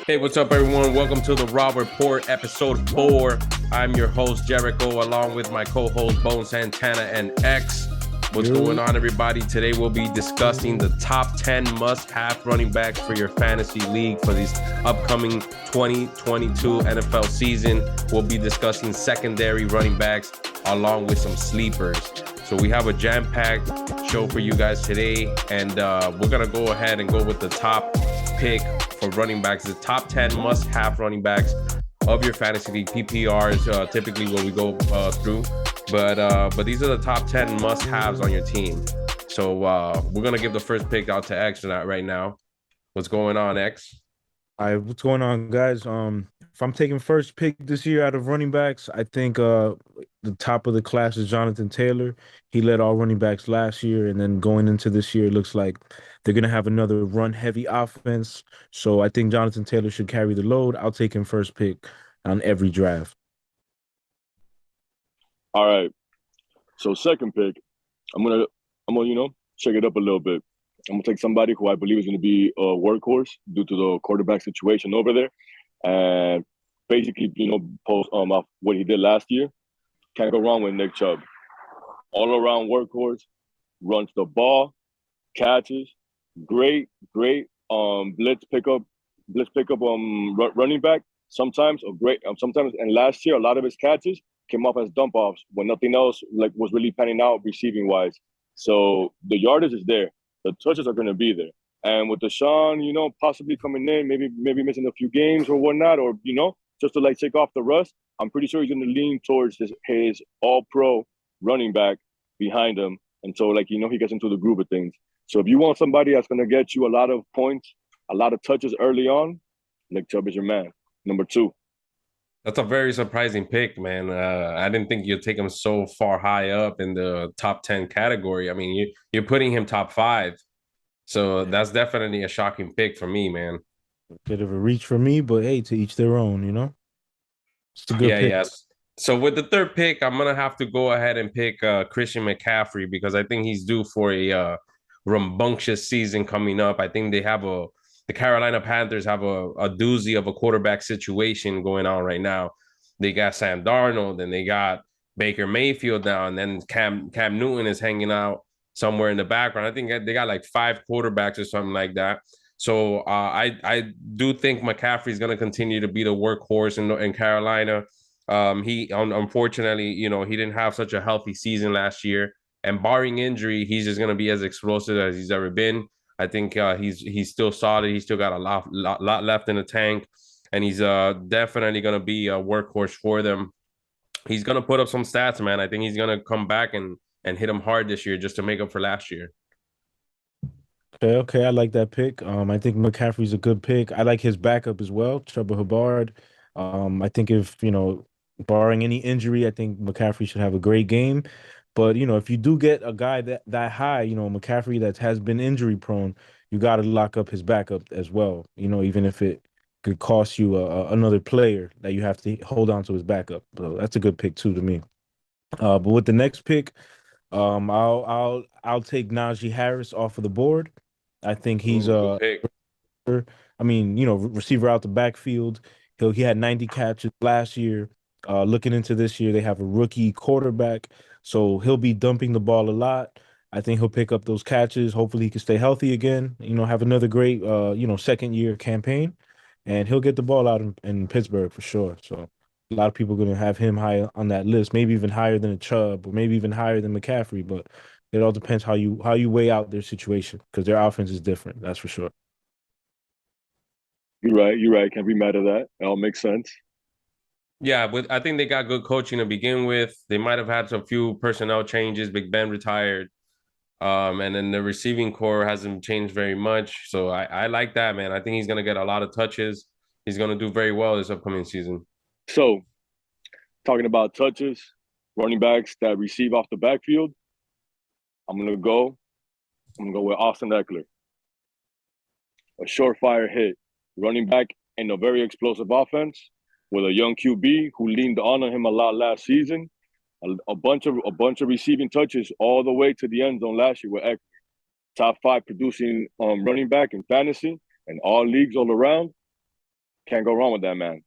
Hey, what's up, everyone? Welcome to the Raw Report, episode 4. I'm your host, Jericho, along with my co-host, Bone Santana and X. What's going on, everybody? Today, we'll be discussing the top 10 must-have running backs for your fantasy league for this upcoming 2022 NFL season. We'll be discussing secondary running backs along with some sleepers. So we have a jam-packed show for you guys today, and we're going to go ahead and go with the top pick for running backs, the top 10 must-have running backs of your fantasy league. PPR is typically what we go through, but these are the top 10 must-haves on your team. So we're gonna give the first pick out to X right now. What's going on, X? All right, what's going on, guys? If I'm taking first pick this year out of running backs, I think the top of the class is Jonathan Taylor. He led all running backs last year, and then going into this year, it looks like they're gonna have another run-heavy offense. So I think Jonathan Taylor should carry the load. I'll take him first pick on every draft. All right. So second pick, I'm gonna shake it up a little bit. I'm gonna take somebody who I believe is gonna be a workhorse due to the quarterback situation over there, and basically, post off what he did last year. Can't go wrong with Nick Chubb. All around workhorse, runs the ball, catches, great blitz pickup running back. Sometimes and last year a lot of his catches came off as dump offs when nothing else like was really panning out receiving wise. So the yardage is there, the touches are going to be there, and with Deshaun, possibly coming in, maybe missing a few games or whatnot, or just to like take off the rust. I'm pretty sure he's going to lean towards his all pro running back behind him until he gets into the groove of things. So if you want somebody that's going to get you a lot of points, a lot of touches early on, Nick Chubb is your man. Number two. That's a very surprising pick, man. I didn't think you'd take him so far high up in the top 10 category. I mean, you're putting him top 5. So that's definitely a shocking pick for me, man. Bit of a reach for me, but hey, to each their own. It's a good Yeah, pick. yes. So with the third pick, I'm gonna have to go ahead and pick Christian McCaffrey because I think he's due for a rambunctious season coming up. I think the Carolina Panthers have a doozy of a quarterback situation going on right now. They got Sam Darnold, and they got Baker Mayfield now, and then Cam Newton is hanging out somewhere in the background. I think they got like 5 quarterbacks or something like that. So I do think McCaffrey is going to continue to be the workhorse in Carolina. He unfortunately, he didn't have such a healthy season last year, and barring injury, he's just going to be as explosive as he's ever been. I think he's still solid. He's still got a lot left in the tank, and he's definitely going to be a workhorse for them. He's going to put up some stats, man. I think he's going to come back and hit him hard this year just to make up for last year. Okay, I like that pick. I think McCaffrey's a good pick. I like his backup as well, Trevor Hubbard. I think if, barring any injury, I think McCaffrey should have a great game. But, if you do get a guy that high, McCaffrey that has been injury prone, you got to lock up his backup as well, even if it could cost you another player that you have to hold on to his backup. So that's a good pick too to me. But with the next pick, I'll take Najee Harris off of the board. I think he's Ooh, good pick. I mean, receiver out the backfield. He had 90 catches last year. Looking into this year, they have a rookie quarterback, so he'll be dumping the ball a lot. I think he'll pick up those catches. Hopefully, he can stay healthy again. Have another great, second year campaign, and he'll get the ball out in Pittsburgh for sure. So a lot of people are going to have him high on that list, maybe even higher than a Chubb, or maybe even higher than McCaffrey. But it all depends how you weigh out their situation because their offense is different. That's for sure. You're right. You're right. Can't be mad at that. It all makes sense. Yeah, I think they got good coaching to begin with. They might have had a few personnel changes. Big Ben retired. And then the receiving core hasn't changed very much. So I like that, man. I think he's gonna get a lot of touches. He's gonna do very well this upcoming season. So talking about touches, running backs that receive off the backfield, I'm gonna go. I'm gonna go with Austin Eckler, a surefire hit, running back in a very explosive offense with a young QB who leaned on him a lot last season. A bunch of receiving touches all the way to the end zone last year with Eckler. Top 5 producing running back in fantasy and all leagues all around. Can't go wrong with that man.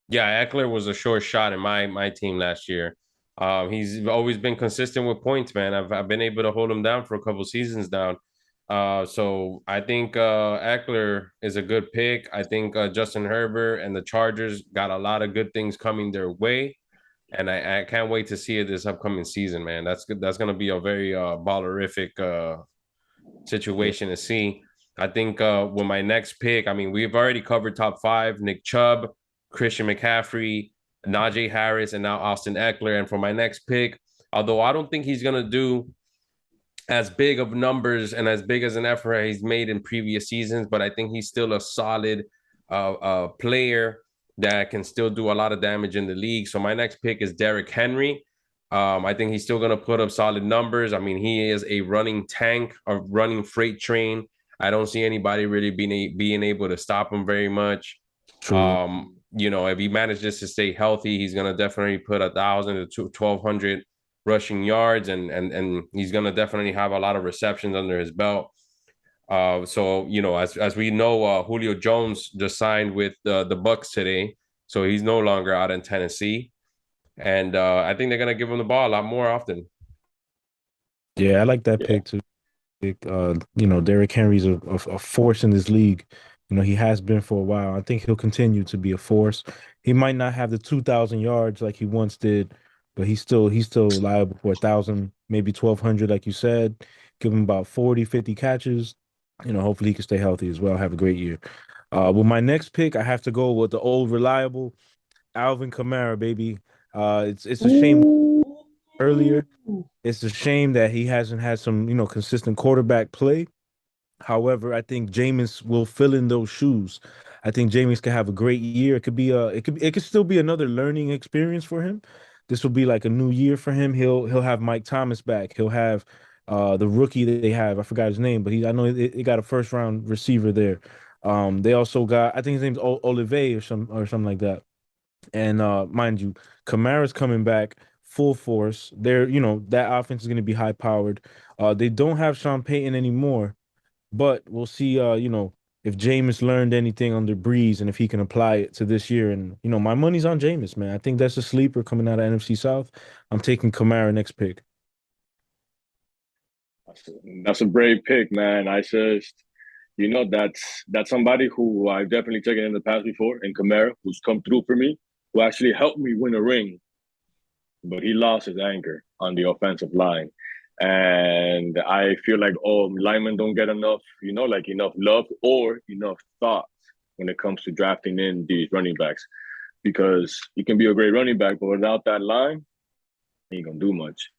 Yeah, Eckler was a sure shot in my team last year. He's always been consistent with points, man. I've been able to hold him down for a couple seasons now. So I think Eckler is a good pick. I think Justin Herbert and the Chargers got a lot of good things coming their way, and I can't wait to see it this upcoming season, man. That's good. That's gonna be a very ballerific Yeah. situation to see. I think with my next pick, I mean, we've already covered top five: Nick Chubb, Christian McCaffrey, Najee Harris, and now Austin Eckler. And for my next pick, although I don't think he's gonna do as big of numbers and as big as an effort he's made in previous seasons, but I think he's still a solid player that can still do a lot of damage in the league. So my next pick is Derrick Henry. I think he's still going to put up solid numbers. I mean, he is a running tank, a running freight train. I don't see anybody really being able to stop him very much. True. If he manages to stay healthy, he's going to definitely put 1,000 to 1,200 rushing yards, and he's going to definitely have a lot of receptions under his belt. As we know, Julio Jones just signed with the Bucks today, so he's no longer out in Tennessee, and I think they're going to give him the ball a lot more often. Yeah, I like that Yeah. pick too. Derrick Henry's a force in this league. He has been for a while. I think he'll continue to be a force. He might not have the 2,000 yards like he once did, but he's still liable for 1,000, maybe 1,200, like you said. Give him about 40, 50 catches. Hopefully he can stay healthy as well. Have a great year. With my next pick, I have to go with the old reliable Alvin Kamara, baby. It's a shame earlier. It's a shame that he hasn't had some, consistent quarterback play. However, I think Jameis will fill in those shoes. I think Jameis could have a great year. It could still be another learning experience for him. This will be like a new year for him. He'll have Mike Thomas back. He'll have the rookie that they have. I forgot his name, but I know they got a first round receiver there. They also got, I think his name's Olive or something like that. And mind you, Kamara's coming back full force. That offense is going to be high powered. They don't have Sean Payton anymore, but we'll see. If Jameis learned anything under Breeze and if he can apply it to this year. And my money's on Jameis, man. I think that's a sleeper coming out of NFC South. I'm taking Kamara next pick. That's a brave pick, man. That's somebody who I've definitely taken in the past before, in Kamara, who's come through for me, who actually helped me win a ring, but he lost his anchor on the offensive line. And I feel like linemen don't get enough, enough love or enough thought when it comes to drafting in these running backs. Because you can be a great running back, but without that line, you ain't gonna do much.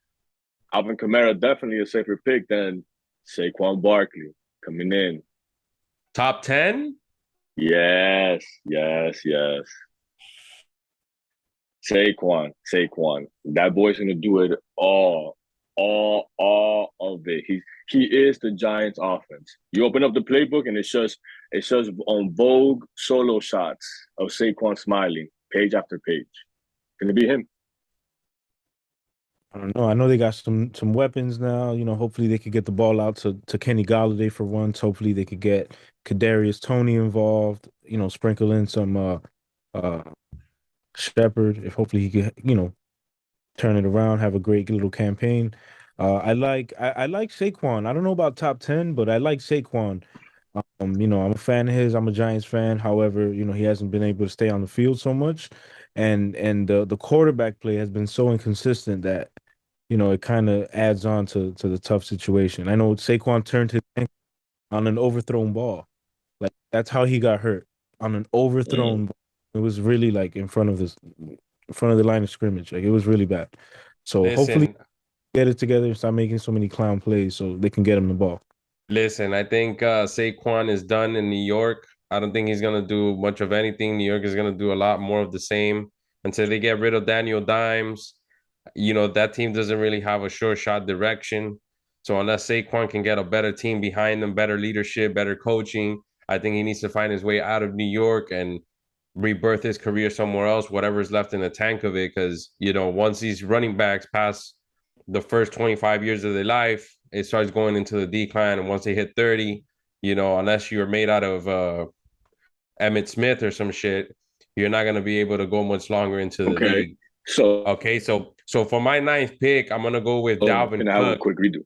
Alvin Kamara definitely a safer pick than Saquon Barkley coming in. Top 10? Yes, yes, yes. Saquon. That boy's gonna do it all of it. He is the Giants' offense. You open up the playbook and it's just on Vogue solo shots of Saquon smiling, page after page. Gonna be him. I don't know. I know they got some weapons now. Hopefully they could get the ball out to Kenny Galladay for once. Hopefully they could get Kadarius Toney involved. Sprinkle in some uh Shepard. If hopefully he could, turn it around, have a great little campaign. I like Saquon. I don't know about top 10, but I like Saquon. I'm a fan of his. I'm a Giants fan. However, he hasn't been able to stay on the field so much, and the quarterback play has been so inconsistent that it kind of adds on to the tough situation. I know Saquon turned his ankle on an overthrown ball. Like that's how he got hurt, on an overthrown ball. It was really like in front of the line of scrimmage. Like it was really bad. So hopefully Listen, get it together and stop making so many clown plays so they can get him the ball. listen. I think Saquon is done in New York. I don't think he's gonna do much of anything. New York is gonna do a lot more of the same until they get rid of Daniel Dimes. That team doesn't really have a sure shot direction. So unless Saquon can get a better team behind them, better leadership, better coaching, I think he needs to find his way out of New York and rebirth his career somewhere else, whatever's left in the tank of it. Because, once these running backs pass the first 25 years of their life, it starts going into the decline. And once they hit 30, unless you're made out of Emmett Smith or some shit, you're not gonna be able to go much longer into the Okay. league. So Okay, so for my ninth pick, I'm gonna go with Dalvin can I have a Cook. quick redo?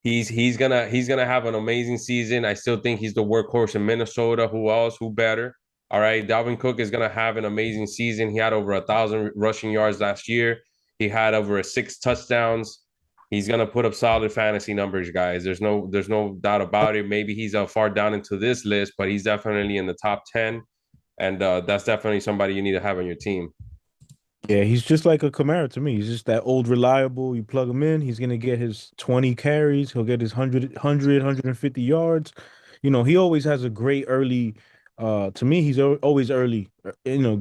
He's gonna have an amazing season. I still think he's the workhorse in Minnesota. Who else? Who better? All right, Dalvin Cook is gonna have an amazing season. He had over 1,000 rushing yards last year. He had over 6 touchdowns. He's gonna put up solid fantasy numbers, guys. There's no doubt about it. Maybe he's far down into this list, but he's definitely in the top 10, and that's definitely somebody you need to have on your team. Yeah, he's just like a Kamara to me. He's just that old reliable. You plug him in, he's gonna get his 20 carries. He'll get his 150 yards. He always has a great early. To me, he's always early.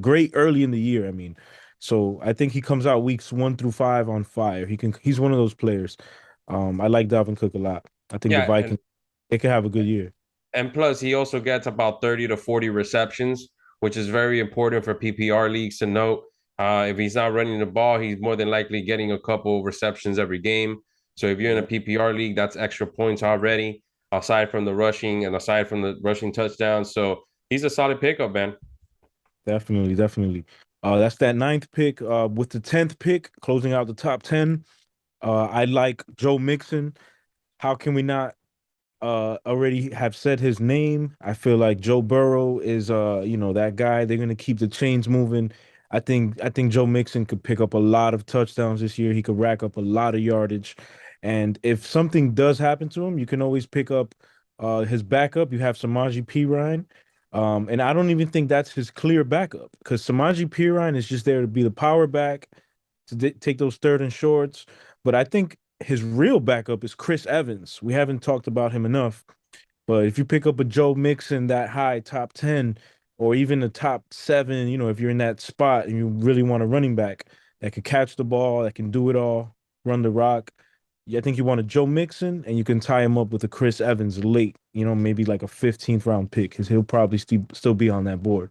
Great early in the year. I mean, so I think he comes out weeks 1 through 5 on fire. He's one of those players. I like Dalvin Cook a lot. I think the Yeah, Vikings they could have a good year. and plus, he also gets about 30 to 40 receptions, which is very important for PPR leagues to note. If he's not running the ball, he's more than likely getting a couple of receptions every game. So if you're in a PPR league, that's extra points already, aside from the rushing and aside from the rushing touchdowns. So he's a solid pickup, man. Definitely, definitely. That's that ninth pick. With the 10th pick, closing out the top 10. I like Joe Mixon. How can we not already have said his name? I feel like Joe Burrow is that guy. They're gonna keep the chains moving. I think Joe Mixon could pick up a lot of touchdowns this year. He could rack up a lot of yardage. And if something does happen to him, you can always pick up his backup. You have Samaje Perine. And I don't even think that's his clear backup because Samaje Perine is just there to be the power back to take those third and shorts. But I think his real backup is Chris Evans. We haven't talked about him enough, but if you pick up a Joe Mixon that high, top 10, or even the top 7, if you're in that spot and you really want a running back that can catch the ball, that can do it all, run the rock, yeah, I think you want a Joe Mixon and you can tie him up with a Chris Evans late, maybe like a 15th round pick because he'll probably still be on that board.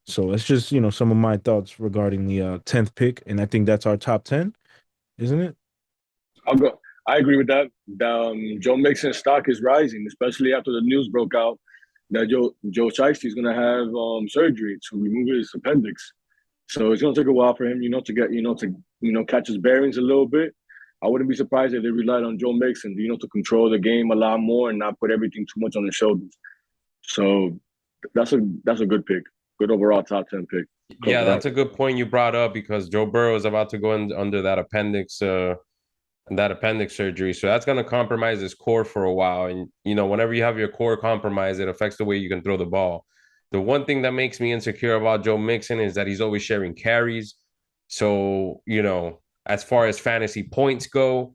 So it's just, some of my thoughts regarding the 10th pick. And I think that's our top 10, isn't it? I'll go. I agree with that. Joe Mixon's stock is rising, especially after the news broke out that Joe Shiesty is going to have surgery to remove his appendix. So it's going to take a while for him, to get, catch his bearings a little bit. I wouldn't be surprised if they relied on Joe Mixon, to control the game a lot more and not put everything too much on his shoulders. So that's a good pick, good overall top 10 pick. Yeah, that's a good point you brought up because Joe Burrow is about to go under that appendix surgery. So that's going to compromise his core for a while. And, whenever you have your core compromised, it affects the way you can throw the ball. The one thing that makes me insecure about Joe Mixon is that he's always sharing carries. So, as far as fantasy points go,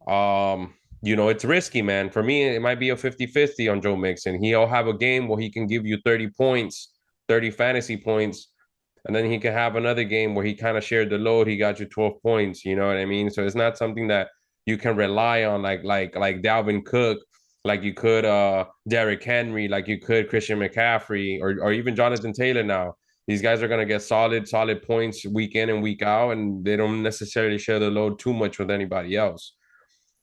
it's risky, man. For me, it might be a 50-50 on Joe Mixon. He'll have a game where he can give you 30 points, 30 fantasy points, and then he can have another game where he kind of shared the load. He got you 12 points. You know what I mean? So it's not something that you can rely on like Dalvin Cook, like you could Derrick Henry, like you could Christian McCaffrey, or even Jonathan Taylor now. These guys are gonna get solid points week in and week out, and they don't necessarily share the load too much with anybody else.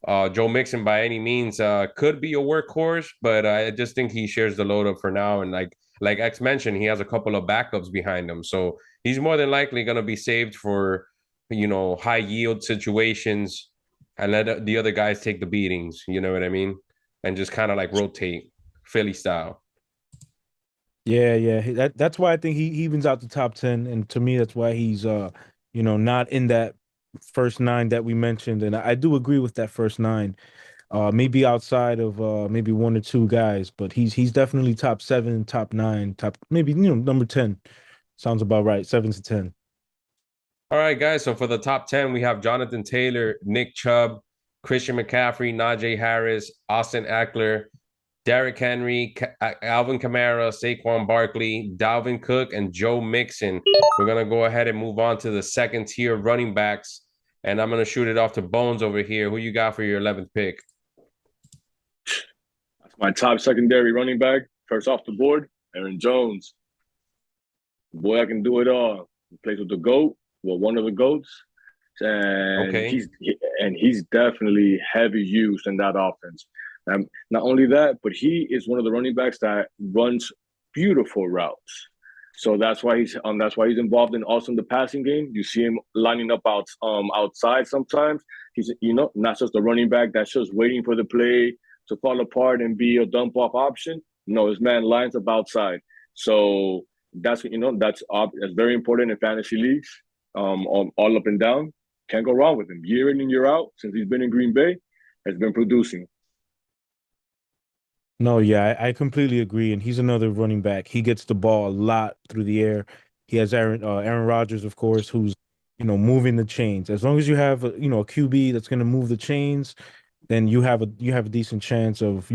Joe Mixon by any means could be a workhorse, but I just think he shares the load up for now. And like X mentioned, he has a couple of backups behind him, so he's more than likely going to be saved for high yield situations and let the other guys take the beatings. You know what I mean? And just kind of like rotate Philly style. Yeah, yeah. That's why I think he evens out the top 10. And to me, that's why he's not in that first 9 that we mentioned. And I do agree with that first 9. Maybe outside of maybe 1 or 2 guys, but he's definitely top 7, top 9, top maybe number 10. Sounds about right. 7 to 10. All right, guys. So for the top 10, we have Jonathan Taylor, Nick Chubb, Christian McCaffrey, Najee Harris, Austin Eckler, Derrick Henry, Alvin Kamara, Saquon Barkley, Dalvin Cook, and Joe Mixon. We're going to go ahead and move on to the second tier running backs. And I'm going to shoot it off to Bones over here. Who you got for your 11th pick? That's my top secondary running back. First off the board, Aaron Jones. Boy, I can do it all. He plays with the GOAT, well, one of the GOATs. And Okay. he's definitely heavy used in that offense. Not only that, but he is one of the running backs that runs beautiful routes. So that's why he's involved in also in the passing game. You see him lining up outside sometimes. He's not just a running back that's just waiting for the play to fall apart and be a dump off option. No, this man lines up outside. So that's very important in fantasy leagues. All up and down. Can't go wrong with him. Year in and year out, since he's been in Green Bay, has been producing. No, yeah, I completely agree. And he's another running back. He gets the ball a lot through the air. He has Aaron Rodgers, of course, who's moving the chains. As long as you have a QB that's going to move the chains, then you have a decent chance of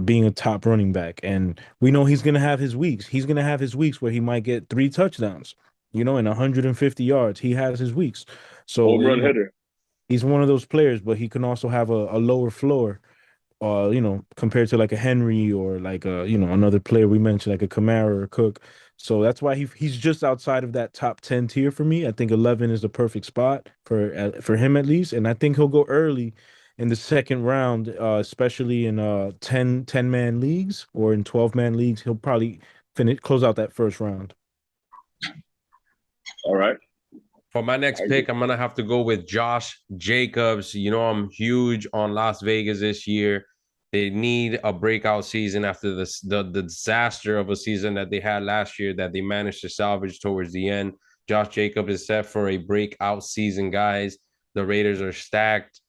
being a top running back. And we know he's going to have his weeks. He's going to have his weeks where he might get 3 touchdowns, and 150 yards. He has his weeks. So Home run hitter. he's one of those players, but he can also have a lower floor compared to like a Henry or like another player we mentioned, like a Kamara or Cook. So that's why he's just outside of that top 10 tier for me. I think 11 is the perfect spot for him at least, and I think he'll go early in the second round, especially in 10 man leagues or in 12-man leagues. He'll probably finish close out that first round. All right. For my next pick, I'm gonna have to go with Josh Jacobs. I'm huge on Las Vegas this year. They need a breakout season after the disaster of a season that they had last year that they managed to salvage towards the end. Josh Jacobs is set for a breakout season, guys. The Raiders are stacked.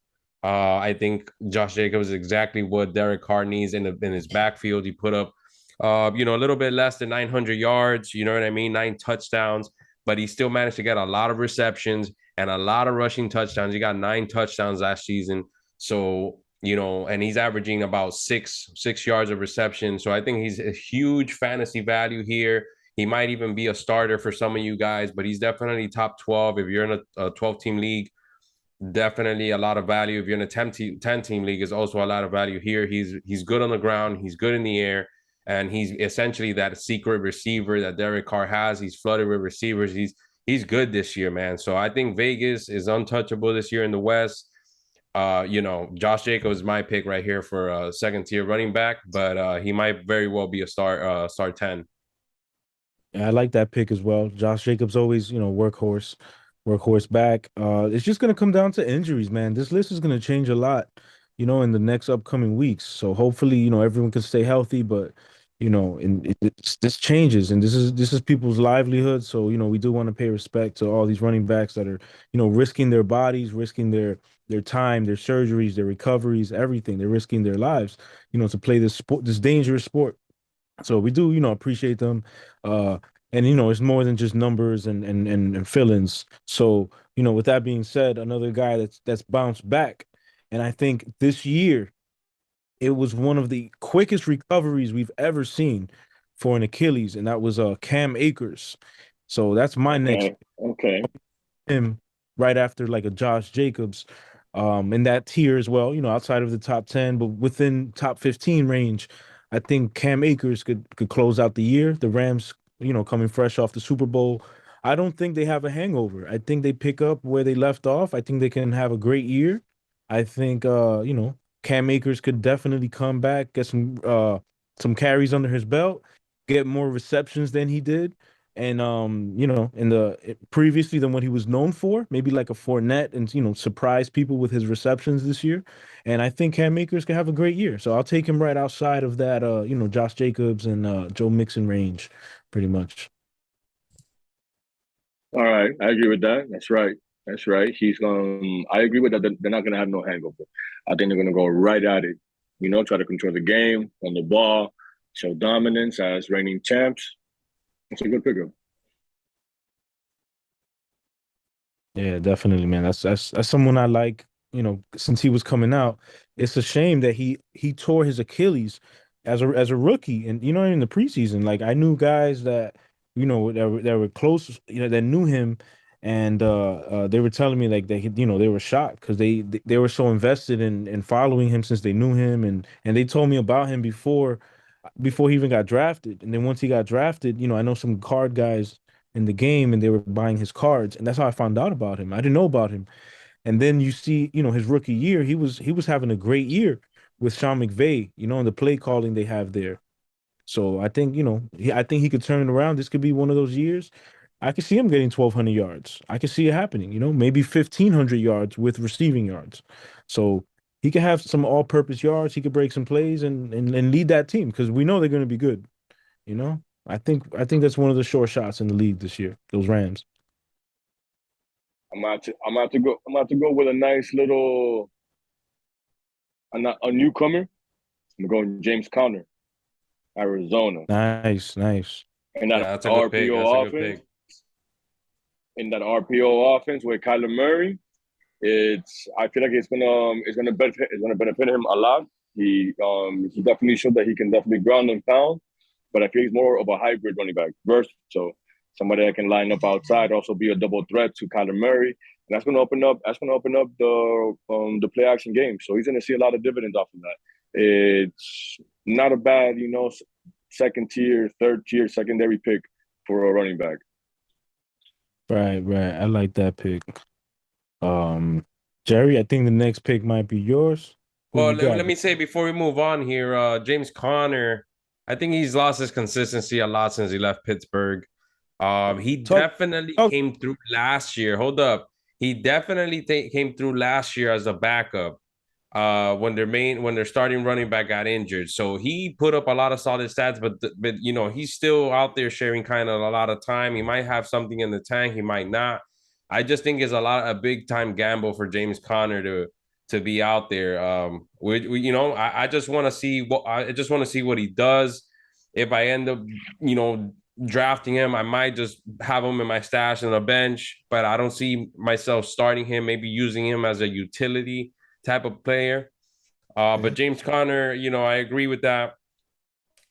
I think Josh Jacobs is exactly what Derek Carr needs in his backfield. He put up, a little bit less than 900 yards. You know what I mean? 9 touchdowns, but he still managed to get a lot of receptions and a lot of rushing touchdowns. He got 9 touchdowns last season. So, and he's averaging about six yards of reception. So I think he's a huge fantasy value here. He might even be a starter for some of you guys, but he's definitely top 12. If you're in a 12-team league, definitely a lot of value. If you're in a 10-team league, is also a lot of value here. He's good on the ground. He's good in the air. And he's essentially that secret receiver that Derek Carr has. He's flooded with receivers. He's good this year, man. So I think Vegas is untouchable this year in the West. Josh Jacobs is my pick right here for a second tier running back, but he might very well be a star 10. Yeah, I like that pick as well. Josh Jacobs always, workhorse back. It's just gonna come down to injuries, man. This list is gonna change a lot, in the next upcoming weeks. So hopefully, everyone can stay healthy, but this changes, and this is people's livelihood. So we do want to pay respect to all these running backs that are, risking their bodies, risking their time, their surgeries, their recoveries, everything. They're risking their lives, to play this sport, this dangerous sport. So we do, appreciate them. And it's more than just numbers and fill-ins. So, with that being said, another guy that's bounced back. And I think this year it was one of the quickest recoveries we've ever seen for an Achilles, and that was Cam Akers. So that's my next Okay. him right after like a Josh Jacobs in that tier as well, outside of the top 10, but within top 15 range. I think Cam Akers could close out the year. The Rams, coming fresh off the Super Bowl. I don't think they have a hangover. I think they pick up where they left off. I think they can have a great year. I think Cam Akers could definitely come back, get some carries under his belt, get more receptions than he did. And in the previously than what he was known for, maybe like a Fournette, and surprise people with his receptions this year. And I think Cam Akers can have a great year. So I'll take him right outside of that Josh Jacobs and Joe Mixon range, pretty much. All right. I agree with that. That's right. That's right. I agree with that. They're not gonna have no hangover. I think they're gonna go right at it. Try to control the game on the ball, show dominance as reigning champs. It's a good pickup. Yeah, definitely, man. That's someone I like. Since he was coming out, it's a shame that he tore his Achilles as a rookie, and in the preseason. Like I knew guys that that were close, that knew him, and they were telling me like they were shocked because they were so invested in following him since they knew him, and they told me about him before he even got drafted. And then once he got drafted, I know some card guys in the game and they were buying his cards. And that's how I found out about him. I didn't know about him. And then you see, his rookie year, he was having a great year with Sean McVay, and the play calling they have there. So I think, I think he could turn it around. This could be one of those years. I could see him getting 1,200 yards. I could see it happening, maybe 1,500 yards with receiving yards. So he could have some all-purpose yards. He could break some plays and lead that team because we know they're going to be good. You know, I think that's one of the short shots in the league this year. Those Rams. I'm gonna have to go with a nice little a newcomer. I'm going James Conner, Arizona, Nice, nice. and that Yeah, that's a good pick. That's a RPO good offense. pick. In that RPO offense with Kyler Murray, I feel like it's gonna benefit him a lot. He definitely showed that he can definitely ground and pound, but I feel he's more of a hybrid running back, versatile, somebody that can line up outside, also be a double threat to Kyler Murray, and that's gonna open up the play action game. So he's gonna see a lot of dividends off of that. It's not a bad, second tier, third tier, secondary pick for a running back. Right, right. I like that pick. Um, Jerry, I think the next pick might be yours. Who Well, you let, got? let me say before we move on here, James Conner, I think he's lost his consistency a lot since he left Pittsburgh. He Talk, definitely talk. came through last year. Hold up. He definitely came through last year as a backup when their starting running back got injured. So he put up a lot of solid stats, but he's still out there sharing kind of a lot of time. He might have something in the tank, he might not. I just think it's a big time gamble for James Conner to be out there. I just want to see what he does. If I end up, drafting him, I might just have him in my stash on the bench, but I don't see myself starting him, maybe using him as a utility type of player. But Okay. James Conner, I agree with that.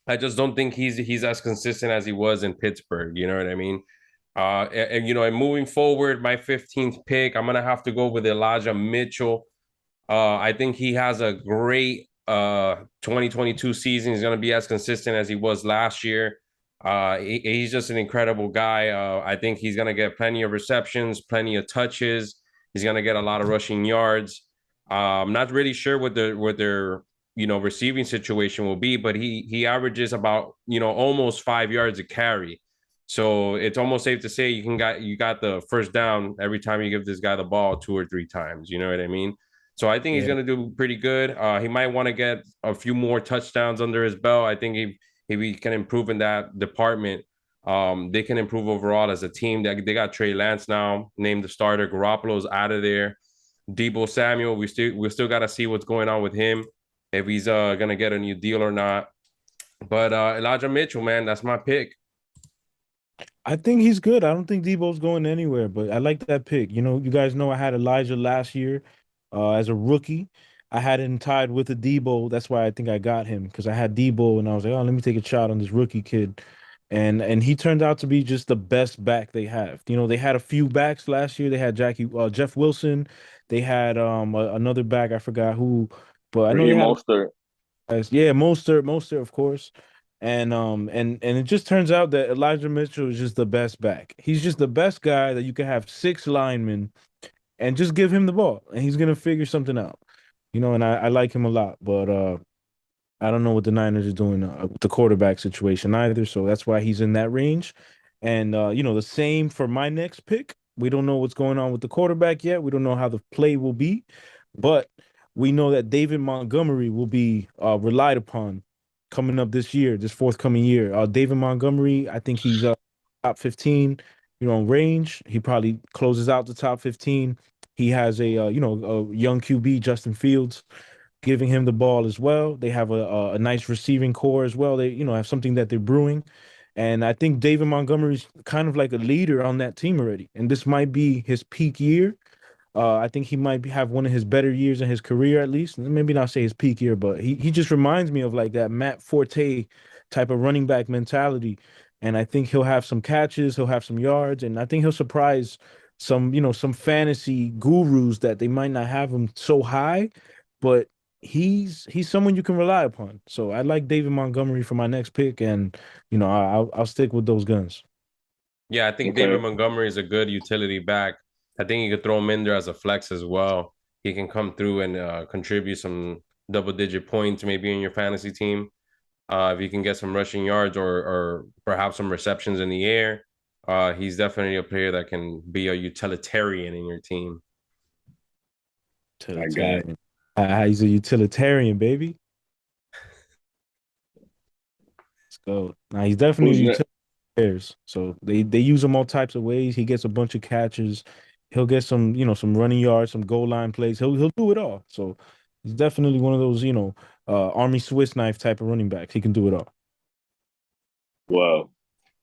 I just don't think he's as consistent as he was in Pittsburgh. You know what I mean? And moving forward, my 15th pick, I'm gonna have to go with Elijah Mitchell. I think he has a great 2022 season. He's gonna be as consistent as he was last year. He's just an incredible guy. I think he's gonna get plenty of receptions, plenty of touches. He's gonna get a lot of rushing yards. I'm not really sure what their receiving situation will be, but he averages about almost 5 yards a carry. So it's almost safe to say you got the first down every time you give this guy the ball 2 or 3 times. You know what I mean? So I think he's Yeah. going to do pretty good. He might want to get a few more touchdowns under his belt. I think if he can improve in that department, they can improve overall as a team. They got Trey Lance now named the starter. Garoppolo's out of there. Debo Samuel, we still got to see what's going on with him, if he's gonna get a new deal or not. But Elijah Mitchell, man, that's my pick. I think he's good. I don't think Debo's going anywhere, but I like that pick. You guys know I had Elijah last year as a rookie. I had him tied with a Debo. That's why I think I got him because I had Debo and I was like, oh, let me take a shot on this rookie kid. And he turned out to be just the best back they have. They had a few backs last year. They had Jeff Wilson. They had another back, I forgot who, but I know they Raheem had Mostert. yeah, Mostert, of course. And it just turns out that Elijah Mitchell is just the best back. He's just the best guy that you can have six linemen and just give him the ball, and he's gonna figure something out. And I like him a lot, but I don't know what the Niners are doing with the quarterback situation either. So that's why he's in that range. And the same for my next pick. We don't know what's going on with the quarterback yet. We don't know how the play will be, but we know that David Montgomery will be relied upon coming up this year, this forthcoming year. David Montgomery, I think he's top 15, range. He probably closes out the top 15. He has a young QB, Justin Fields, giving him the ball as well. They have a nice receiving core as well. They have something that they're brewing, and I think David Montgomery's kind of like a leader on that team already. And this might be his peak year. I think he might have one of his better years in his career, at least. Maybe not say his peak year, but he just reminds me of like that Matt Forte type of running back mentality. And I think he'll have some catches, he'll have some yards, and I think he'll surprise some fantasy gurus that they might not have him so high, but he's someone you can rely upon. So I like David Montgomery for my next pick, and I'll stick with those guns. Yeah, I think David Okay. Montgomery is a good utility back. I think you could throw him in there as a flex as well. He can come through and contribute some double digit points maybe in your fantasy team. If he can get some rushing yards or perhaps some receptions in the air, he's definitely a player that can be a utilitarian in your team. I got Utilitarian. He's a utilitarian, baby. Let's go. Now he's definitely who's a next. utilitarian. So they use him all types of ways. He gets a bunch of catches. He'll get some, some running yards, some goal line plays. He'll do it all. So he's definitely one of those, Army Swiss knife type of running backs. He can do it all. Well,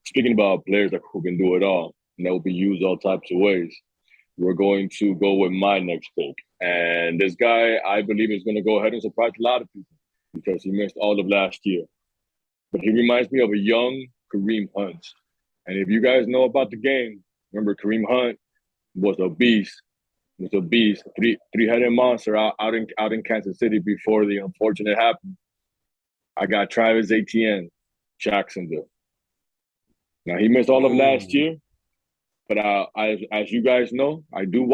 speaking about players that who can do it all and that will be used all types of ways, we're going to go with my next pick. And this guy, I believe, is going to go ahead and surprise a lot of people because he missed all of last year. But he reminds me of a young Kareem Hunt. And if you guys know about the game, remember Kareem Hunt was a beast. Was a beast, three-headed monster out in Kansas City before the unfortunate happened. I got Travis Etienne, Jacksonville. Now he missed all of last Ooh. year, but as you guys know, I do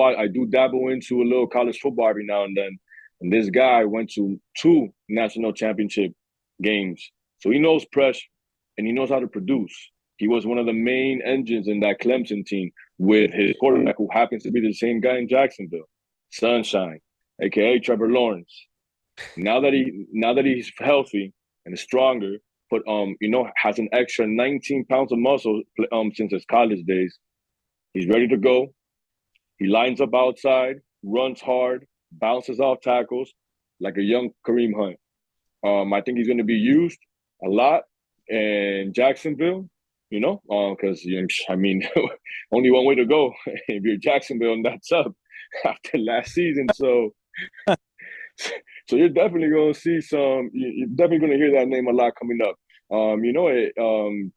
dabble into a little college football every now and then. And this guy went to 2 national championship games, so he knows pressure and he knows how to produce. He was one of the main engines in that Clemson team with his quarterback, who happens to be the same guy in Jacksonville, Sunshine, aka Trevor Lawrence. Now that he's healthy and stronger, but has an extra 19 pounds of muscle since his college days. He's ready to go. He lines up outside, runs hard, bounces off tackles like a young Kareem Hunt. I think he's going to be used a lot in Jacksonville, because I mean, only one way to go if you're Jacksonville, and that's up after last season. So you're definitely going to see some. You're definitely going to hear that name a lot coming up.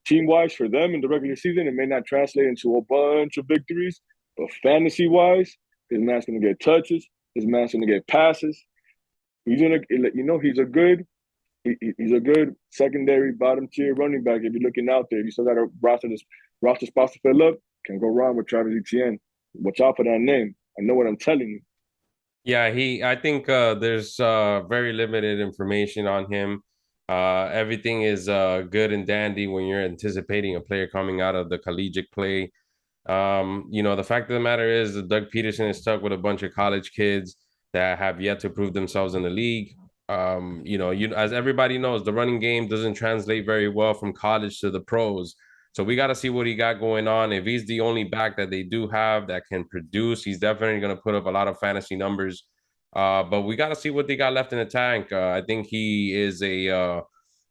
Team wise for them in the regular season, it may not translate into a bunch of victories, but fantasy wise, this man's going to get touches. This man's going to get passes. He's going to, he's a good secondary bottom tier running back. If you're looking out there, if you still got a roster spots to fill up, can go wrong with Travis Etienne. Watch out for that name. I know what I'm telling you. Yeah, I think there's very limited information on him. Everything is good and dandy when you're anticipating a player coming out of the collegiate play. The fact of the matter is that Doug Peterson is stuck with a bunch of college kids that have yet to prove themselves in the league. As everybody knows, the running game doesn't translate very well from college to the pros. So we got to see what he got going on. If he's the only back that they do have that can produce, he's definitely going to put up a lot of fantasy numbers. But we got to see what they got left in the tank. I think he is a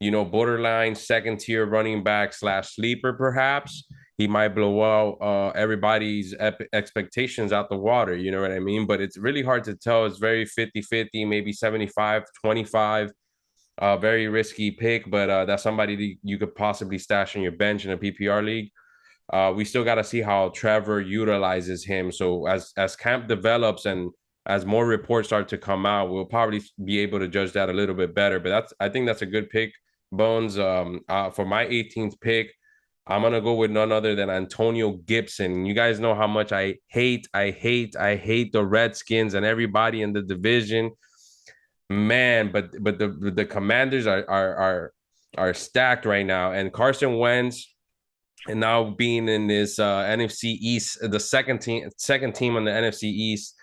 borderline second tier running back slash sleeper, perhaps. He might blow out everybody's expectations out the water. You know what I mean? But it's really hard to tell. It's very 50-50, maybe 75-25. Very risky pick, but that's somebody you could possibly stash on your bench in a PPR league. We still got to see how Trevor utilizes him. So as camp develops and as more reports start to come out, we'll probably be able to judge that a little bit better. But I think that's a good pick, Bones. For my 18th pick, I'm gonna go with none other than Antonio Gibson. You guys know how much I hate the Redskins and everybody in the division, man. But the Commanders are stacked right now, and Carson Wentz, and now being in this NFC East, the second team on the NFC East,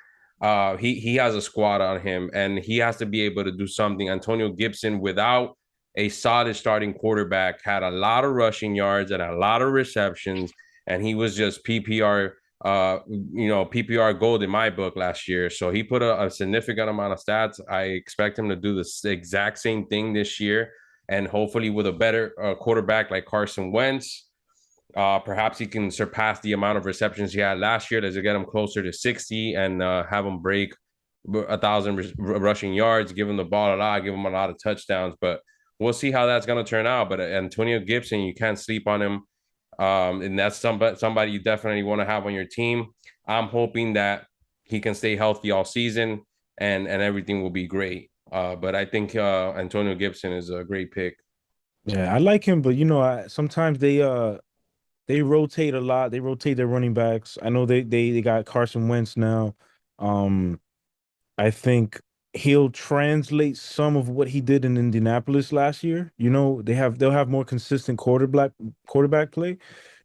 he has a squad on him, and he has to be able to do something. Antonio Gibson, without a solid starting quarterback, had a lot of rushing yards and a lot of receptions, and he was just PPR gold in my book last year. So he put a significant amount of stats. I expect him to do the exact same thing this year, and hopefully with a better quarterback like Carson Wentz. Perhaps he can surpass the amount of receptions he had last year to get him closer to 60 and have him break 1,000 rushing yards, give him the ball a lot, give him a lot of touchdowns. But we'll see how that's going to turn out. But Antonio Gibson, you can't sleep on him. And that's somebody you definitely want to have on your team. I'm hoping that he can stay healthy all season and everything will be great. But I think Antonio Gibson is a great pick. Yeah, I like him, but sometimes they rotate a lot. They rotate their running backs. I know they got Carson Wentz now. I think he'll translate some of what he did in Indianapolis last year. They'll have more consistent quarterback play.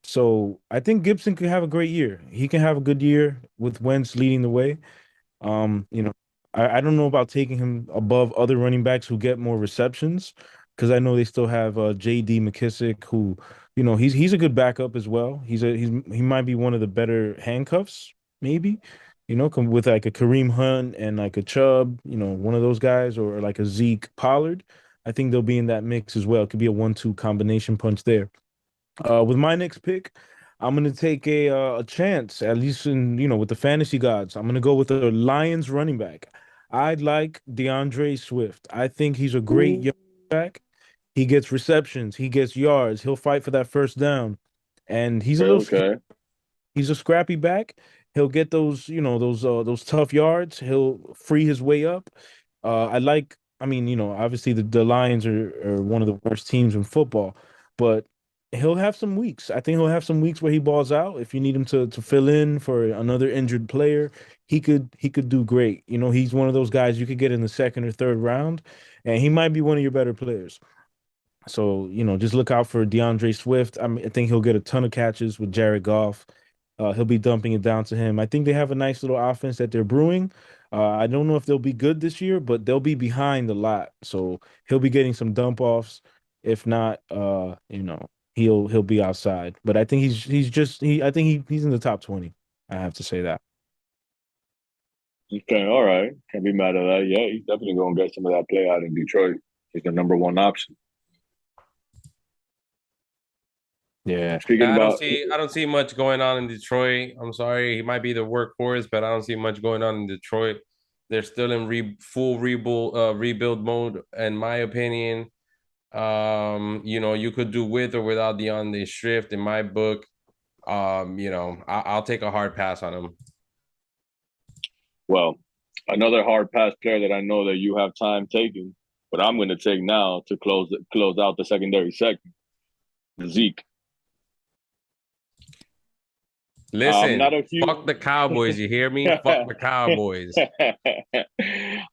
So I think Gibson could have a great year. He can have a good year with Wentz leading the way. You know, I don't know about taking him above other running backs who get more receptions because I know they still have J.D. McKissick, who, he's a good backup as well. He might be one of the better handcuffs, maybe, with like a Kareem Hunt and like a Chubb, one of those guys, or like a Zeke Pollard. I think they'll be in that mix as well. It could be a 1-2 combination punch there. With my next pick, I'm gonna take a chance, at least with the fantasy gods. I'm gonna go with the Lions running back. I'd like DeAndre Swift. I think he's a great young back. He gets receptions, he gets yards, he'll fight for that first down, and Okay. he's a scrappy back. He'll get those tough yards. He'll free his way up. I mean, obviously the Lions are one of the worst teams in football, but he'll have some weeks. I think he'll have some weeks where he balls out. If you need him to fill in for another injured player, he could do great. He's one of those guys you could get in the second or third round, and he might be one of your better players. So, just look out for DeAndre Swift. I think he'll get a ton of catches with Jared Goff. He'll be dumping it down to him. I think they have a nice little offense that they're brewing. I don't know if they'll be good this year, but they'll be behind a lot. So he'll be getting some dump offs. If not, he'll be outside. But I think I think he's in the top 20. I have to say that. Okay, all right. Can't be mad at that. Yeah, he's definitely gonna get some of that play out in Detroit. He's the number one option. Yeah. Speaking Yeah, about I don't see much going on in Detroit. I'm sorry, he might be the workhorse, but I don't see much going on in Detroit. They're still in full rebuild mode, in my opinion. You could do with or without DeAndre Swift in my book. I'll take a hard pass on him. well, another hard pass player that I know that you have time taking, but I'm going to take now to close out the secondary segment. Zeke. I'm Listen, not a huge fuck the Cowboys. You hear me? Fuck the Cowboys.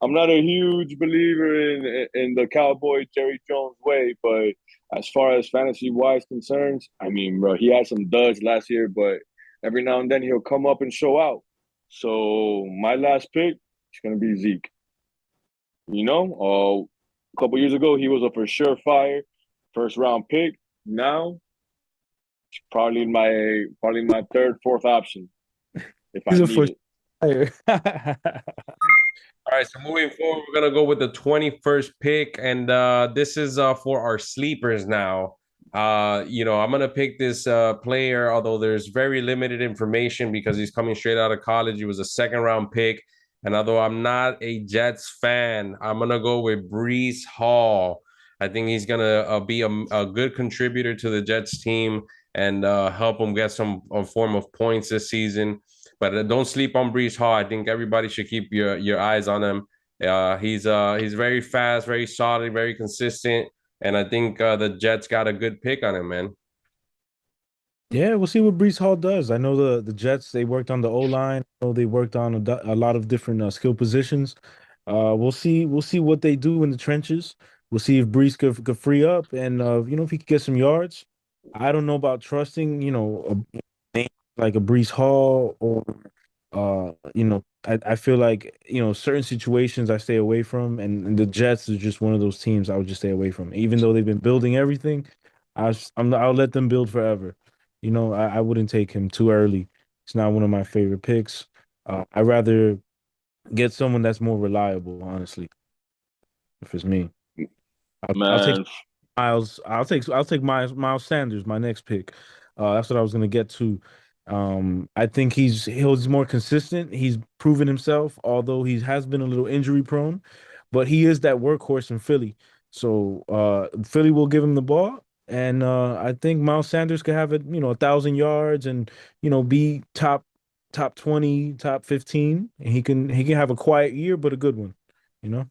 I'm not a huge believer in the Cowboy Jerry Jones way, but as far as fantasy wise concerns, I mean, bro, he had some duds last year, but every now and then he'll come up and show out. So my last pick is gonna be Zeke. A couple years ago he was a for sure fire first round pick. Now probably my third, fourth option if I He's a need first it. player. All right, so moving forward, we're gonna go with the 21st pick, and this is for our sleepers now. I'm gonna pick this player, although there's very limited information because he's coming straight out of college. He was a second round pick, and although I'm not a Jets fan, I'm gonna go with Brees Hall. I think he's gonna be a good contributor to the Jets team and help them get some form of points this season. But don't sleep on Brees Hall. I think everybody should keep your eyes on him. He's very fast, very solid, very consistent, and I think the Jets got a good pick on him, man. Yeah, we'll see what Brees Hall does. I know the Jets, they worked on the O line. I know they worked on a lot of different skill positions. We'll see what they do in the trenches. We'll see if Brees could free up and if he could get some yards. I don't know about trusting a name like a Brees Hall or I feel like certain situations I stay away from, and the Jets is just one of those teams I would just stay away from. Even though they've been building everything, I'll let them build forever. I wouldn't take him too early. It's not one of my favorite picks. I'd rather get someone that's more reliable, honestly, if it's me. I'll take Man, Miles. I'll take Miles Sanders, my next pick. That's what I was gonna get to. I think he's more consistent. He's proven himself, although he has been a little injury prone, but he is that workhorse in Philly. So Philly will give him the ball, and I think Miles Sanders could have 1,000 yards and be top 20, top 15, and he can have a quiet year but a good one. You know.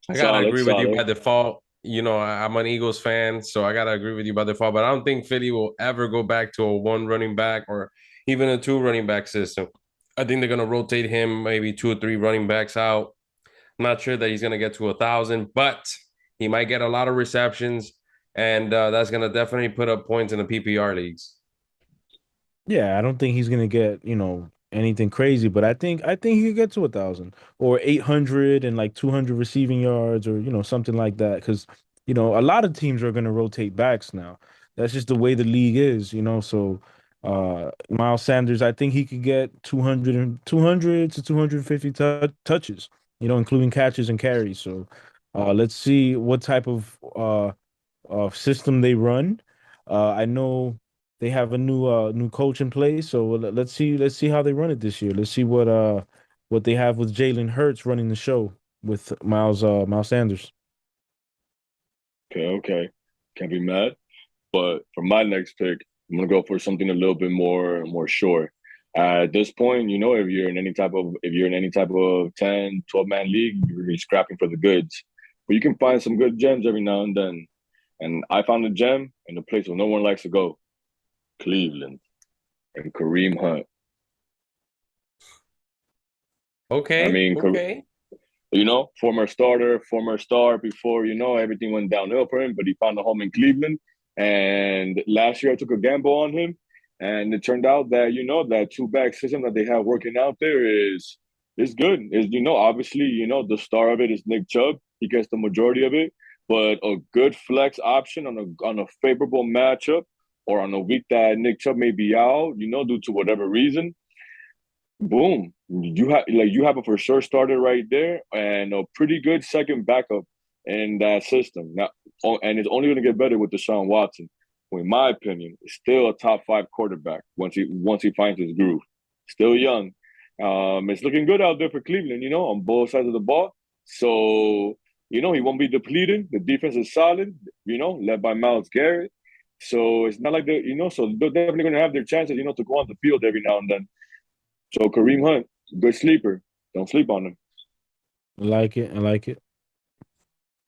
I gotta solid, agree with you solid. by default. I'm an Eagles fan, so I gotta agree with you by default. But I don't think Philly will ever go back to a one running back or even a two running back system. I think they're gonna rotate him, maybe two or three running backs out. I'm not sure that he's going to get to 1,000, but he might get a lot of receptions, and that's going to definitely put up points in the PPR leagues. Yeah, I don't think he's gonna get, anything crazy, but I think he could get to 1,000 or 800 and like 200 receiving yards or something like that. Because a lot of teams are gonna rotate backs now. That's just the way the league is. So Miles Sanders, I think he could get 200 to 250 touches, including catches and carries. So let's see what type of system they run. I know they have a new coach in place, so let's see how they run it this year. Let's see what they have with Jalen Hurts running the show with Miles Sanders. Okay, okay. Can't be mad. But for my next pick, I'm gonna go for something a little bit more sure. At this point, if you're in any type of 10, 12 man league, you're scrapping for the goods. But you can find some good gems every now and then. And I found a gem in a place where no one likes to go, Cleveland and Kareem Hunt. I Okay, mean, okay. former starter, former star before, everything went downhill for him, but he found a home in Cleveland. And last year I took a gamble on him. And it turned out that, that two back system that they have working out there is good. Obviously, the star of it is Nick Chubb. He gets the majority of it. But a good flex option on a favorable matchup or on a week that Nick Chubb may be out, due to whatever reason, boom, you have a for sure starter right there and a pretty good second backup in that system now. And it's only going to get better with Deshaun Watson, who in my opinion is still a top 5 quarterback once he finds his groove. Still young. It's looking good out there for Cleveland, on both sides of the ball. So he won't be depleted. The defense is solid, led by Myles Garrett. So it's not like so they're definitely going to have their chances, to go on the field every now and then. So Kareem Hunt, good sleeper. Don't sleep on him. I like it. I like it.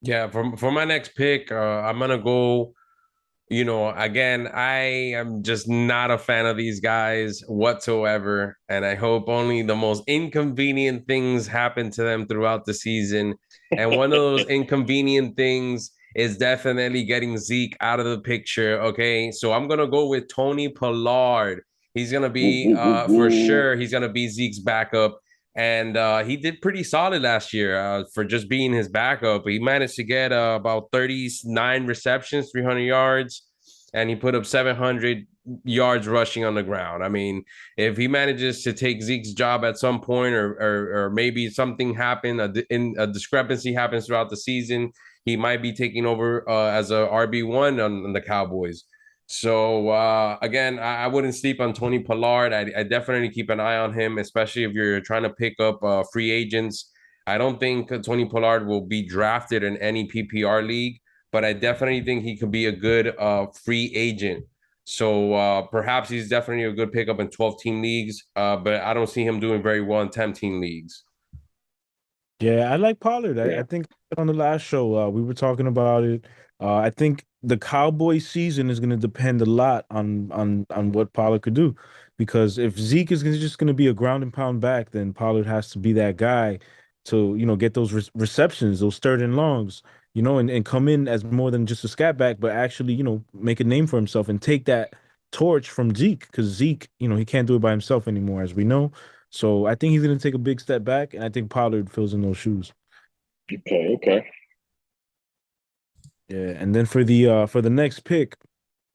Yeah, for my next pick, I'm gonna go. Again, I am just not a fan of these guys whatsoever, and I hope only the most inconvenient things happen to them throughout the season. And one of those inconvenient things is definitely getting Zeke out of the picture. Okay, so I'm gonna go with Tony Pollard. He's gonna Woo, be woo, woo, for woo. sure. He's gonna be Zeke's backup. And he did pretty solid last year for just being his backup. He managed to get about 39 receptions, 300 yards, and he put up 700 yards rushing on the ground. I mean, if he manages to take Zeke's job at some point, or maybe something happened, a discrepancy happens throughout the season, he might be taking over as a RB1 on the Cowboys. So again, I wouldn't sleep on Tony Pollard. I definitely keep an eye on him, especially if you're trying to pick up free agents. I don't think Tony Pollard will be drafted in any PPR league, but I definitely think he could be a good free agent. So perhaps he's definitely a good pickup in 12-team leagues, but I don't see him doing very well in 10-team leagues. Yeah, I like Pollard. I Yeah. think on the last show we were talking about it. I think the Cowboy season is going to depend a lot on what Pollard could do, because if Zeke is just going to be a ground and pound back, then Pollard has to be that guy to get those receptions, those third and longs, and come in as more than just a scat back, but actually make a name for himself and take that torch from Zeke, because Zeke, he can't do it by himself anymore, as we know. So I think he's going to take a big step back, and I think Pollard fills in those shoes. Okay, okay. Yeah, and then for the next pick,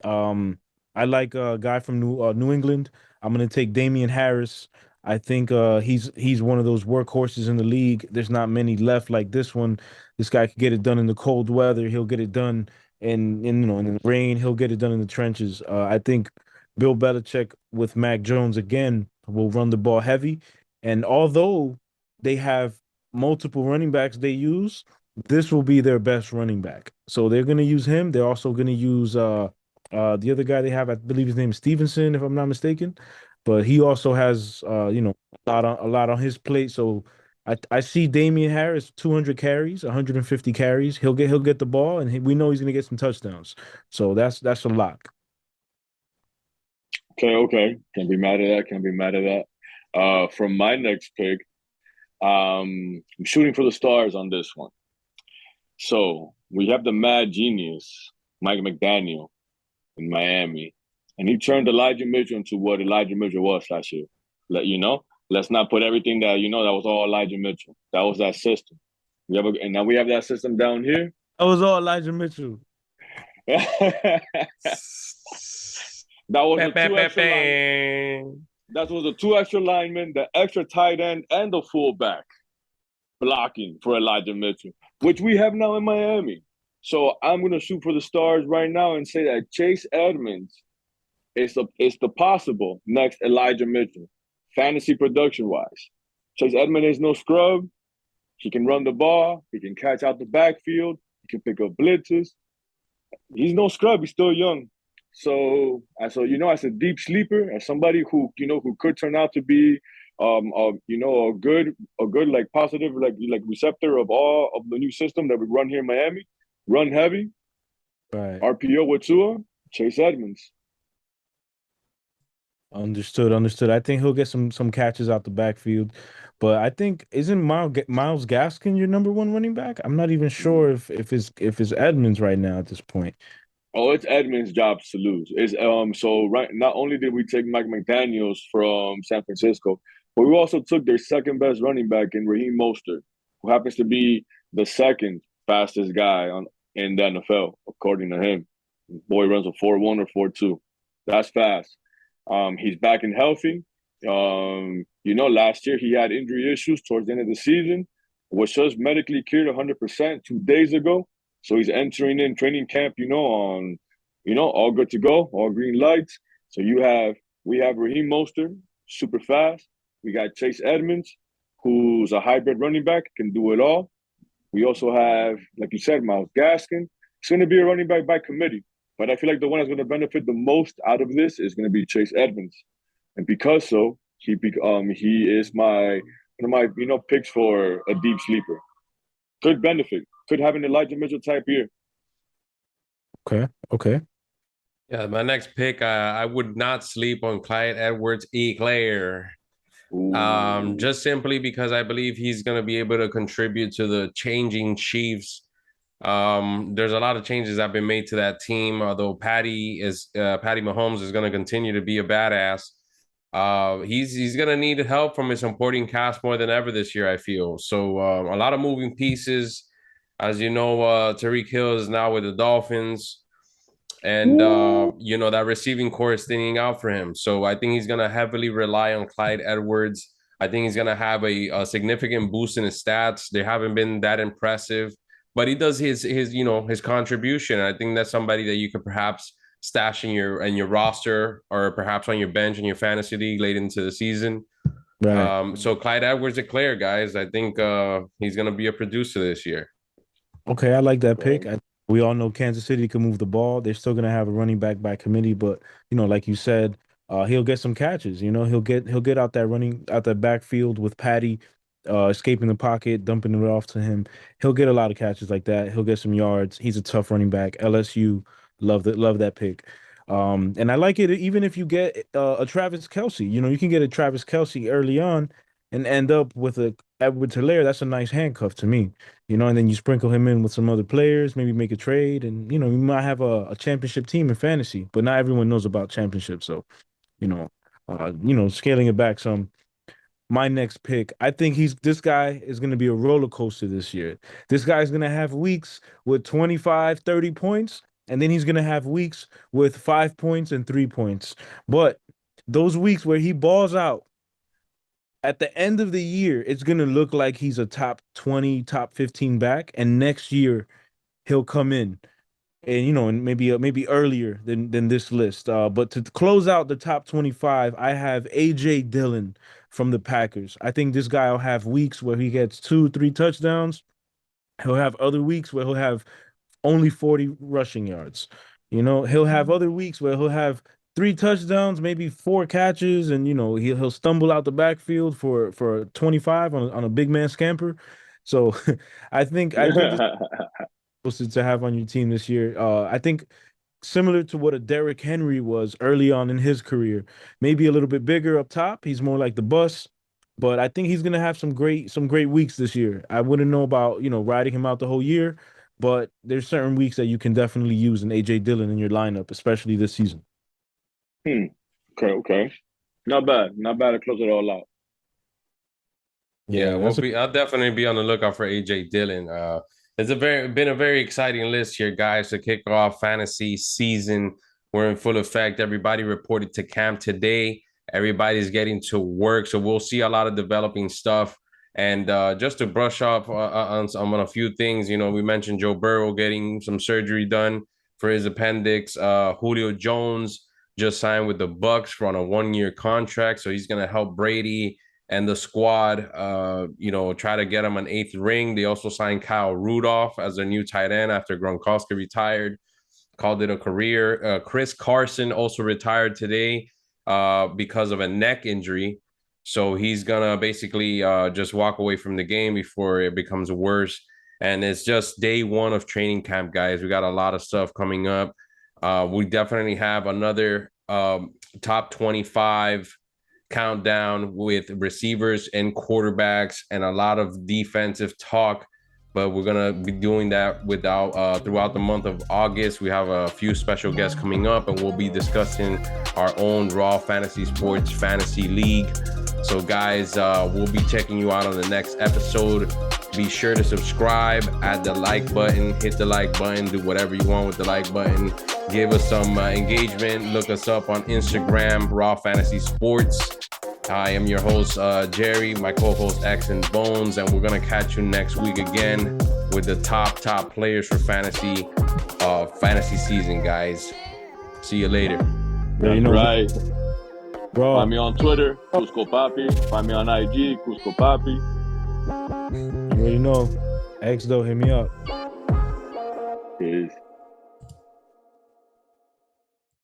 um, I like a guy from New England. I'm gonna take Damian Harris. I think he's one of those workhorses in the league. There's not many left like this one. This guy can get it done in the cold weather. He'll get it done in the rain. He'll get it done in the trenches. I think Bill Belichick with Mac Jones again will run the ball heavy. And although they have multiple running backs they use, this will be their best running back. So they're gonna use him. They're also gonna use the other guy they have, I believe his name is Stevenson, if I'm not mistaken, but he also has a lot on his plate. So I see Damian Harris 200 carries, 150 carries. He'll get the ball, and we know he's gonna get some touchdowns. So that's a lock. Okay, okay. Can't be mad at that. Can't be mad at that. From my next pick, I'm shooting for the stars on this one. So we have the mad genius, Mike McDaniel in Miami. And he turned Elijah Mitchell into what Elijah Mitchell was last year. Let's not put everything that that was all Elijah Mitchell. That was that system. And now we have that system down here. That was all Elijah Mitchell. That was Bam, the bam, two bam, extra line. bam. That was the two extra linemen, the extra tight end, and the fullback blocking for Elijah Mitchell, which we have now in Miami. So I'm gonna shoot for the stars right now and say that Chase Edmonds is the possible next Elijah Mitchell, fantasy production wise. Chase Edmonds is no scrub. He can run the ball. He can catch out the backfield. He can pick up blitzes. He's no scrub. He's still young. As a deep sleeper, as somebody who could turn out to be, a good like positive like receptor of all of the new system that we run here in Miami, run heavy, Right. RPO with Tua, Chase Edmonds. Understood. I think he'll get some catches out the backfield, but I think isn't Miles Gaskin your number one running back? I'm not even sure if it's Edmonds right now at this point. Oh, it's Edmonds' job to lose. It's so right. Not only did we take Mike McDaniel's from San Francisco, but we also took their second best running back in Raheem Mostert, who happens to be the second fastest guy in the NFL according to him. Boy runs a 4.1 or 4.2. That's fast. He's back and healthy. Last year he had injury issues towards the end of the season, was just medically cleared 100% 2 days ago. So he's entering in training camp, all good to go, all green lights. So we have Raheem Mostert, super fast. We got Chase Edmonds, who's a hybrid running back, can do it all. We also have, like you said, Miles Gaskin. It's going to be a running back by committee, but I feel like the one that's going to benefit the most out of this is going to be Chase Edmonds, and because so he is one of my picks for a deep sleeper. Could benefit, could have an Elijah Mitchell type year. Okay. Yeah, my next pick, I would not sleep on Clyde Edwards-Helaire. Just simply because I believe he's going to be able to contribute to the changing Chiefs. There's a lot of changes that have been made to that team, although Patty Mahomes is going to continue to be a badass. He's going to need help from his supporting cast more than ever this year, I feel. So a lot of moving pieces. As you know, Tyreek Hill is now with the Dolphins. And that receiving core is thinning out for him. So I think he's gonna heavily rely on Clyde Edwards. I think he's gonna have a significant boost in his stats. They haven't been that impressive, but he does his contribution. I think that's somebody that you could perhaps stash in your roster or perhaps on your bench in your fantasy league late into the season. Right. So Clyde Edwards-Helaire, guys, I think he's gonna be a producer this year. Okay, I like that pick. We all know Kansas City can move the ball. They're still gonna have a running back by committee, but like you said, he'll get some catches. He'll get out that backfield with Patty, escaping the pocket, dumping it off to him. He'll get a lot of catches like that. He'll get some yards. He's a tough running back. LSU, love that pick. And I like it even if you get a Travis Kelce. You can get a Travis Kelce early on and end up with a Edwards-Helaire. That's a nice handcuff to me. And then you sprinkle him in with some other players, maybe make a trade, and you might have a championship team in fantasy, but not everyone knows about championships. So, scaling it back some. My next pick, I think this guy is going to be a roller coaster this year. This guy's going to have weeks with 25, 30 points, and then he's going to have weeks with 5 points and 3 points. But those weeks where he balls out, at the end of the year, it's going to look like he's a top 20, top 15 back. And next year, he'll come in and maybe earlier than this list. But to close out the top 25, I have A.J. Dillon from the Packers. I think this guy will have weeks where he gets 2, 3 touchdowns. He'll have other weeks where he'll have only 40 rushing yards. He'll have other weeks where he'll have 3 touchdowns, maybe 4 catches, and he'll stumble out the backfield for 25 on a big man scamper. So I think this is to have on your team this year. I think similar to what a Derrick Henry was early on in his career, maybe a little bit bigger up top. He's more like the bus, but I think he's gonna have some great weeks this year. I wouldn't know about riding him out the whole year, but there's certain weeks that you can definitely use an AJ Dillon in your lineup, especially this season. Okay. Not bad. Not bad to close it all out. Yeah, I'll definitely be on the lookout for AJ Dillon. It's been a very exciting list here, guys, to kick off fantasy season. We're in full effect. Everybody reported to camp today. Everybody's getting to work, so we'll see a lot of developing stuff. And just to brush up on a few things, we mentioned Joe Burrow getting some surgery done for his appendix. Julio Jones just signed with the Bucks for on a 1-year contract, so he's gonna help Brady and the squad, try to get him an 8th ring. They also signed Kyle Rudolph as their new tight end after Gronkowski retired. Called it a career. Chris Carson also retired today because of a neck injury. So he's going to basically just walk away from the game before it becomes worse. And it's just day 1 of training camp, guys. We got a lot of stuff coming up. We definitely have another top 25 countdown with receivers and quarterbacks and a lot of defensive talk, but we're gonna be doing that throughout the month of August. We have a few special guests coming up, and we'll be discussing our own Raw Fantasy Sports Fantasy League. So guys, we'll be checking you out on the next episode. Be sure to subscribe, add the like button, hit the like button, do whatever you want with the like button. Give us some engagement. Look us up on Instagram, Raw Fantasy Sports. I am your host, Jerry, my co-host, X and Bones, and we're going to catch you next week again with the top players for fantasy season, guys. See you later. Right. Bro. Find me on Twitter, Cusco Papi. Find me on IG, Cusco Papi. You already know. X, though, hit me up. Peace.